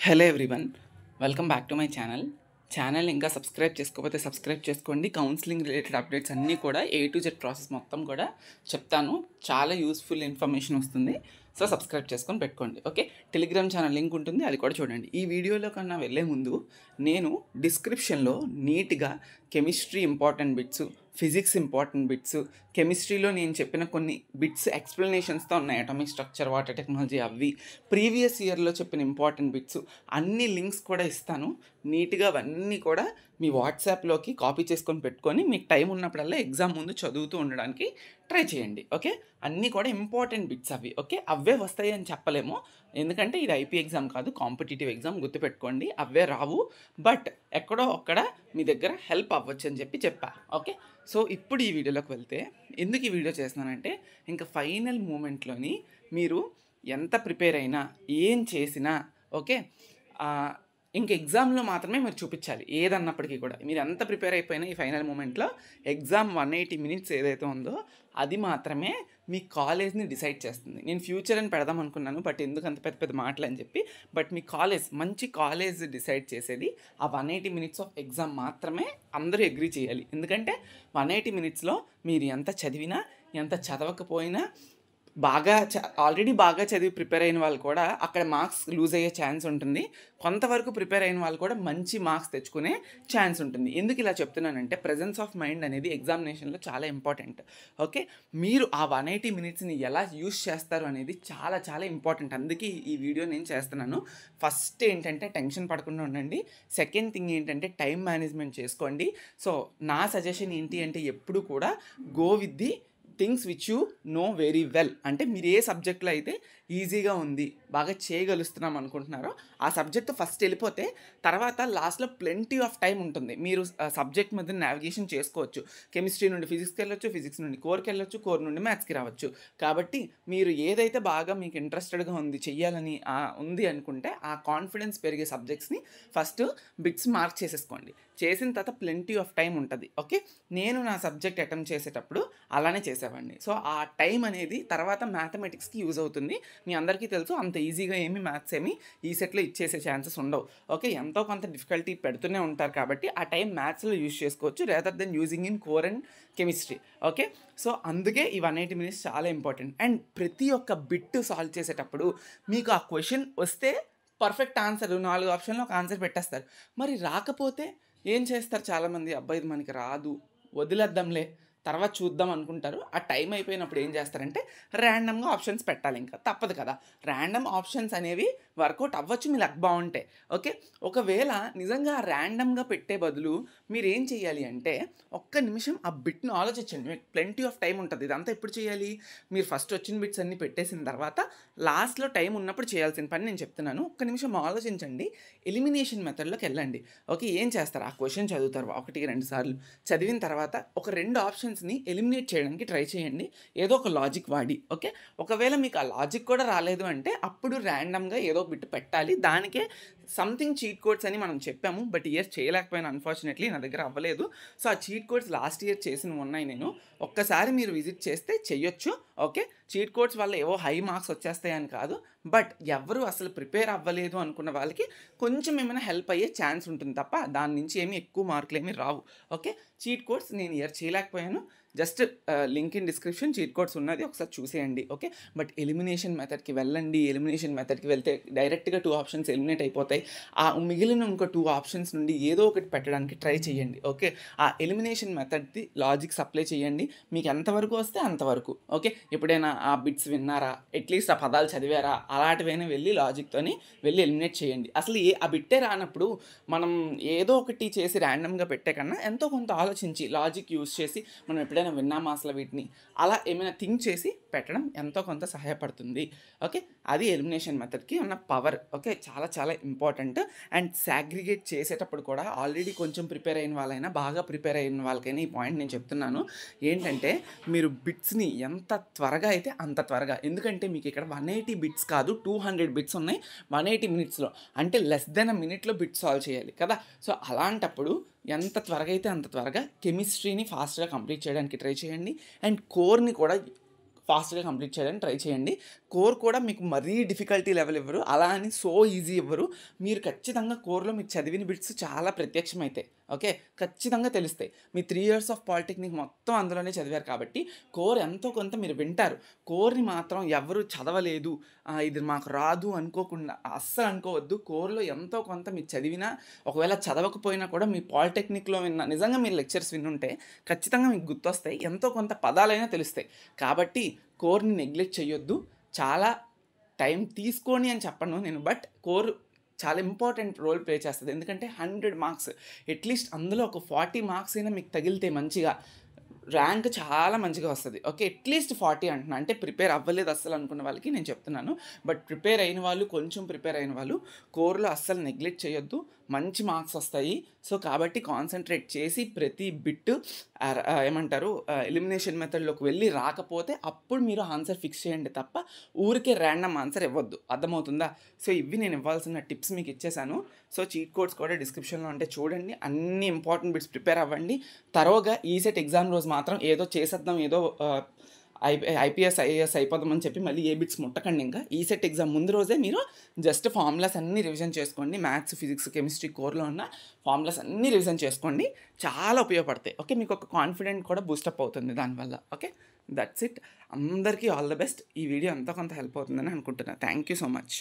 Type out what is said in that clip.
Hello everyone, welcome back to my channel ఇంకా subscribe చేసుకోకపోతే subscribe చేసుకోండి. కౌన్సిలింగ్ రిలేటెడ్ అప్డేట్స్ అన్నీ కూడా A to Z ప్రాసెస్ మొత్తం కూడా చెప్తాను. చాలా యూస్ఫుల్ ఇన్ఫర్మేషన్ వస్తుంది. సో సబ్స్క్రైబ్ చేసుకొని పెట్టుకోండి. ఓకే, టెలిగ్రామ్ ఛానల్ లింక్ ఉంటుంది, అది కూడా చూడండి. ఈ వీడియోలో కన్నా వెళ్ళే ముందు నేను డిస్క్రిప్షన్లో నీట్గా chemistry important bits, physics important bits, కెమిస్ట్రీలో నేను చెప్పిన కొన్ని బిట్స్ ఎక్స్ప్లెనేషన్స్తో ఉన్నాయి. అటామిక్ స్ట్రక్చర్, వాటర్ టెక్నాలజీ, అవి ప్రీవియస్ ఇయర్లో చెప్పిన ఇంపార్టెంట్ బిట్స్ అన్ని లింక్స్ కూడా ఇస్తాను. నీట్గా అవన్నీ కూడా మీ వాట్సాప్లోకి కాపీ చేసుకొని పెట్టుకొని మీకు టైం ఉన్నప్పుడల్లా ఎగ్జామ్ ముందు చదువుతూ ఉండడానికి ట్రై చేయండి. ఓకే, అన్నీ కూడా ఇంపార్టెంట్ బిట్స్ అవి. ఓకే, అవే వస్తాయి అని చెప్పలేము, ఎందుకంటే ఇది ఐపీ ఎగ్జామ్ కాదు, కాంపిటేటివ్ ఎగ్జామ్. గుర్తుపెట్టుకోండి, అవే రావు, బట్ ఎక్కడో ఒక్కడ మీ దగ్గర హెల్ప్ అవ్వచ్చు అని చెప్పా. ఓకే, సో ఇప్పుడు ఈ వీడియోలోకి వెళ్తే, ఎందుకు ఈ వీడియో చేస్తున్నానంటే, ఇంకా ఫైనల్ మూమెంట్లోని మీరు ఎంత ప్రిపేర్ అయినా, ఏం చేసినా, ఓకే, ఇంక ఎగ్జామ్లో మాత్రమే మీరు చూపించాలి. ఏదన్నప్పటికీ కూడా మీరు ఎంత ప్రిపేర్ అయిపోయినా ఈ ఫైనల్ మూమెంట్లో ఎగ్జామ్ 180 minutes ఏదైతే ఉందో అది మాత్రమే మీ కాలేజ్ని డిసైడ్ చేస్తుంది. నేను ఫ్యూచర్ అని పెడదాం అనుకున్నాను, బట్ ఎందుకు అంత పెద్ద పెద్ద మాటలు అని చెప్పి, బట్ మీ కాలేజ్, మంచి కాలేజ్ డిసైడ్ చేసేది ఆ 180 minutes ఆఫ్ ఎగ్జామ్ మాత్రమే. అందరూ అగ్రీ చేయాలి, ఎందుకంటే 180 minutesలో మీరు ఎంత చదివినా, ఎంత చదవకపోయినా, ఆల్రెడీ బాగా చదివి ప్రిపేర్ అయిన వాళ్ళు కూడా అక్కడ మార్క్స్ లూజ్ అయ్యే ఛాన్స్ ఉంటుంది. కొంతవరకు ప్రిపేర్ అయిన వాళ్ళు కూడా మంచి మార్క్స్ తెచ్చుకునే ఛాన్స్ ఉంటుంది. ఎందుకు ఇలా చెప్తున్నానంటే, ప్రెజెన్స్ ఆఫ్ మైండ్ అనేది ఎగ్జామినేషన్లో చాలా ఇంపార్టెంట్. ఓకే, మీరు ఆ 180 minutesని ఎలా యూస్ చేస్తారు అనేది చాలా చాలా ఇంపార్టెంట్. అందుకే ఈ వీడియో నేను చేస్తున్నాను. ఫస్ట్ ఏంటంటే టెన్షన్ పడకుండా ఉండండి. సెకండ్ థింగ్ ఏంటంటే టైం మేనేజ్మెంట్ చేసుకోండి. సో నా సజెషన్ ఏంటి అంటే, ఎప్పుడు కూడా go with the things which you know very well. అంటే మీరు ఏ సబ్జెక్ట్లో అయితే ఈజీగా ఉంది, బాగా చేయగలుస్తున్నాం అనుకుంటున్నారో ఆ సబ్జెక్ట్ ఫస్ట్ వెళ్ళిపోతే, తర్వాత లాస్ట్లో ప్లెంటీ ఆఫ్ టైం ఉంటుంది. మీరు సబ్జెక్ట్ మధ్య నావిగేషన్ చేసుకోవచ్చు. కెమిస్ట్రీ నుండి ఫిజిక్స్కి వెళ్ళొచ్చు, ఫిజిక్స్ నుండి కోర్కి వెళ్ళొచ్చు, కోర్ నుండి మ్యాథ్స్కి రావచ్చు. కాబట్టి మీరు ఏదైతే బాగా మీకు ఇంట్రెస్టెడ్గా ఉంది, చెయ్యాలని ఉంది అనుకుంటే, ఆ కాన్ఫిడెన్స్ పెరిగే సబ్జెక్ట్స్ని ఫస్ట్ బిట్స్ మార్క్ చేసేసుకోండి. చేసిన తర్వాత ప్లెంటీ ఆఫ్ టైం ఉంటుంది. ఓకే, నేను నా సబ్జెక్ట్ అటెంప్ట్ చేసేటప్పుడు అలానే చేసేవాడిని. సో ఆ టైం అనేది తర్వాత మ్యాథమెటిక్స్కి యూజ్ అవుతుంది. మీ అందరికీ తెలుసు, అంత ఈజీగా ఏమి మ్యాథ్స్ ఏమి ఈ సెట్లో ఇచ్చేసే ఛాన్సెస్ ఉండవు. ఓకే, ఎంతో కొంత డిఫికల్టీ పెడుతూనే ఉంటారు, కాబట్టి ఆ టైం మ్యాథ్స్లో యూజ్ చేసుకోవచ్చు, rather than using in core and chemistry. Okay, so అందుకే ఈ 180 minutes చాలా ఇంపార్టెంట్. అండ్ ప్రతి ఒక్క బిట్ సాల్వ్ చేసేటప్పుడు మీకు ఆ క్వశ్చన్ వస్తే పర్ఫెక్ట్ ఆన్సర్, 4 ఆప్షన్లో ఒక ఆన్సర్ పెట్టేస్తారు. మరి రాకపోతే ఏం చేస్తారు చాలామంది, అబ్బాయి ఇది మనకి రాదు, వదిలేద్దాంలే, తర్వాత చూద్దాం అనుకుంటారు. ఆ టైం అయిపోయినప్పుడు ఏం చేస్తారంటే ర్యాండమ్గా ఆప్షన్స్ పెట్టాలి. ఇంకా తప్పదు కదా, ర్యాండమ్ ఆప్షన్స్ అనేవి వర్కౌట్ అవ్వచ్చు మీ లక్ బాగుంటే. ఓకే, ఒకవేళ నిజంగా ర్యాండమ్గా పెట్టే బదులు మీరు ఏం చేయాలి అంటే, ఒక్క నిమిషం ఆ బిట్ను ఆలోచించండి. మీకు ప్లెంటీ ఆఫ్ టైం ఉంటుంది. ఇదంతా ఎప్పుడు చేయాలి, మీరు ఫస్ట్ వచ్చిన బిట్స్ అన్నీ పెట్టేసిన తర్వాత లాస్ట్లో టైం ఉన్నప్పుడు చేయాల్సిన పని నేను చెప్తున్నాను. ఒక్క నిమిషం ఆలోచించండి, ఎలిమినేషన్ మెథడ్లోకి వెళ్ళండి. ఓకే, ఏం చేస్తారు, ఆ క్వశ్చన్ చదువుతారు 1-2 సార్లు. చదివిన తర్వాత ఒక 2 ఆప్షన్స్ని ఎలిమినేట్ చేయడానికి ట్రై చేయండి, ఏదో ఒక లాజిక్ వాడి. ఓకే, ఒకవేళ మీకు ఆ లాజిక్ కూడా రాలేదు అంటే అప్పుడు ర్యాండమ్గా ఏదో బిట్ పెట్టాలి. దానికే సంథింగ్ చీట్ కోడ్స్ అని మనం చెప్పాము, బట్ ఇయర్ చేయలేకపోయాను, అన్ఫార్చునేట్లీ నా దగ్గర అవ్వలేదు. సో ఆ చీట్ కోడ్స్ లాస్ట్ ఇయర్ చేసినవి ఉన్నాయి. నేను ఒక్కసారి మీరు విజిట్ చేస్తే చెయ్యొచ్చు. ఓకే, చీట్ కోడ్స్ వల్ల ఏవో హై మార్క్స్ వచ్చేస్తాయని కాదు, బట్ ఎవరు అసలు ప్రిపేర్ అవ్వలేదు అనుకున్న వాళ్ళకి కొంచెం ఏమైనా హెల్ప్ అయ్యే ఛాన్స్ ఉంటుంది తప్ప దాని నుంచి ఏమి ఎక్కువ మార్కులు ఏమీ రావు. ఓకే, చీట్ కోడ్స్ నేను ఇయర్ చేయలేకపోయాను. Just link in description, cheat codes ఉన్నది, ఒకసారి చూసేయండి. ఓకే, బట్ ఎలిమినేషన్ మెథడ్కి వెళ్ళండి. ఎలిమినేషన్ మెథడ్కి వెళ్తే డైరెక్ట్గా 2 ఆప్షన్స్ ఎలిమినేట్ అయిపోతాయి. ఆ మిగిలిన ఇంకో 2 ఆప్షన్స్ నుండి ఏదో ఒకటి పెట్టడానికి ట్రై చేయండి. ఓకే, ఆ ఎలిమినేషన్ మెథడ్ది లాజిక్స్ అప్లై చేయండి. మీకు ఎంతవరకు వస్తే అంతవరకు. ఓకే, ఎప్పుడైనా ఆ బిట్స్ విన్నారా, అట్లీస్ట్ ఆ పదాలు చదివారా, అలాంటివైనా వెళ్ళి లాజిక్తోని వెళ్ళి ఎలిమినేట్ చేయండి. అసలు ఆ బిట్టే రానప్పుడు మనం ఏదో ఒకటి చేసి ర్యాండమ్గా పెట్టే కన్నా ఎంతో కొంత ఆలోచించి లాజిక్ యూజ్ చేసి మనం ఎప్పుడైనా విన్నామా అసలు వీటిని, అలా ఏమైనా థింక్ చేసి పెట్టడం ఎంతో కొంత సహాయపడుతుంది. ఓకే, అది ఎలిమినేషన్ మెథడ్కి ఉన్న పవర్. ఓకే, చాలా చాలా ఇంపార్టెంట్. అండ్ సాగ్రిగేట్ చేసేటప్పుడు కూడా ఆల్రెడీ కొంచెం ప్రిపేర్ అయిన వాళ్ళైనా, బాగా ప్రిపేర్ అయిన వాళ్ళకైనా ఈ పాయింట్ నేను చెప్తున్నాను. ఏంటంటే మీరు బిట్స్ని ఎంత త్వరగా అయితే అంత త్వరగా, ఎందుకంటే మీకు ఇక్కడ 180 బిట్స్ కాదు, 200 బిట్స్ ఉన్నాయి 180 minutesలో. అంటే less than a minute bit solve చేయాలి కదా. సో అలాంటప్పుడు ఎంత త్వరగా అయితే అంత త్వరగా కెమిస్ట్రీని ఫాస్ట్గా కంప్లీట్ చేయడానికి ట్రై చేయండి. అండ్ కోర్ని కూడా ఫాస్ట్గా కంప్లీట్ చేయడానికి ట్రై చేయండి. కోర్ కూడా మీకు మరీ డిఫికల్టీ లెవెల్ ఇవ్వరు, అలా అని సో ఈజీ ఇవ్వరు. మీరు ఖచ్చితంగా కోర్లో మీరు చదివిన బిట్స్ చాలా ప్రత్యక్షమైతాయి. ఓకే, ఖచ్చితంగా తెలుస్తాయి. మీ 3 years ఆఫ్ పాలిటెక్నిక్ మొత్తం అందులోనే చదివారు కాబట్టి కోర్ ఎంతో కొంత మీరు వింటారు. కోర్ని మాత్రం ఎవరు చదవలేదు, ఇది మాకు రాదు అనుకోకుండా అస్సలు అనుకోవద్దు. కోర్లో ఎంతో కొంత మీరు చదివినా, ఒకవేళ చదవకపోయినా కూడా మీ పాలిటెక్నిక్లో నిజంగా మీరు లెక్చర్స్ వినుంటే ఖచ్చితంగా మీకు గుర్తొస్తాయి, ఎంతో కొంత పదాలైనా తెలుస్తాయి. కాబట్టి కోర్ని నెగ్లెక్ట్ చేయొద్దు. చాలా టైం తీసుకొని అని చెప్పను నేను, బట్ కోర్ చాలా ఇంపార్టెంట్ రోల్ ప్లే చేస్తుంది. ఎందుకంటే 100 మార్క్స్, అట్లీస్ట్ అందులో ఒక 40 మార్క్స్ అయినా మీకు తగిలితే మంచిగా ర్యాంక్ చాలా మంచిగా వస్తుంది. ఓకే, అట్లీస్ట్ 40 అంటున్నా, అంటే ప్రిపేర్ అవ్వలేదు అస్సలు అనుకున్న వాళ్ళకి నేను చెప్తున్నాను. బట్ ప్రిపేర్ అయిన వాళ్ళు, కొంచెం ప్రిపేర్ అయిన వాళ్ళు కోర్లో అస్సలు నెగ్లెక్ట్ చేయొద్దు, మంచి మార్క్స్ వస్తాయి. సో కాబట్టి కాన్సన్ట్రేట్ చేసి ప్రతి బిట్ ఏమంటారు ఎలిమినేషన్ మెథడ్లోకి వెళ్ళి రాకపోతే అప్పుడు మీరు ఆన్సర్ ఫిక్స్ చేయండి తప్ప ఊరికే ర్యాండమ్ ఆన్సర్ ఇవ్వద్దు. అర్థమవుతుందా? సో ఇవి నేను ఇవ్వాల్సిన టిప్స్ మీకు ఇచ్చేసాను. సో చీట్ కోడ్స్ కూడా డిస్క్రిప్షన్లో ఉంటే చూడండి, అన్ని ఇంపార్టెంట్ బిట్స్ ప్రిపేర్ అవ్వండి. తరోగా ఈసెట్ ఎగ్జామ్ రోజు మాత్రం ఏదో చేసేద్దాం, ఏదో ఐపీఎస్ ఐఏఎస్ అయిపోదామని చెప్పి మళ్ళీ ఏ బిట్స్ ముట్టకండి. ఇంకా ఈసెట్ ఎగ్జామ్ ముందు రోజే మీరు జస్ట్ ఫార్ములాస్ అన్నీ రివిజన్ చేసుకోండి. మ్యాథ్స్, ఫిజిక్స్, కెమిస్ట్రీ కోర్లో ఉన్న ఫార్ములాస్ అన్నీ రివిజన్ చేసుకోండి, చాలా ఉపయోగపడతాయి. ఓకే, మీకు ఒక కాన్ఫిడెంట్ కూడా బూస్టప్ అవుతుంది దానివల్ల. Okay, that's it. అందరికీ ఆల్ ద బెస్ట్. ఈ వీడియో అంతా కొంత హెల్ప్ అవుతుందని అనుకుంటున్నాను. Thank you so much.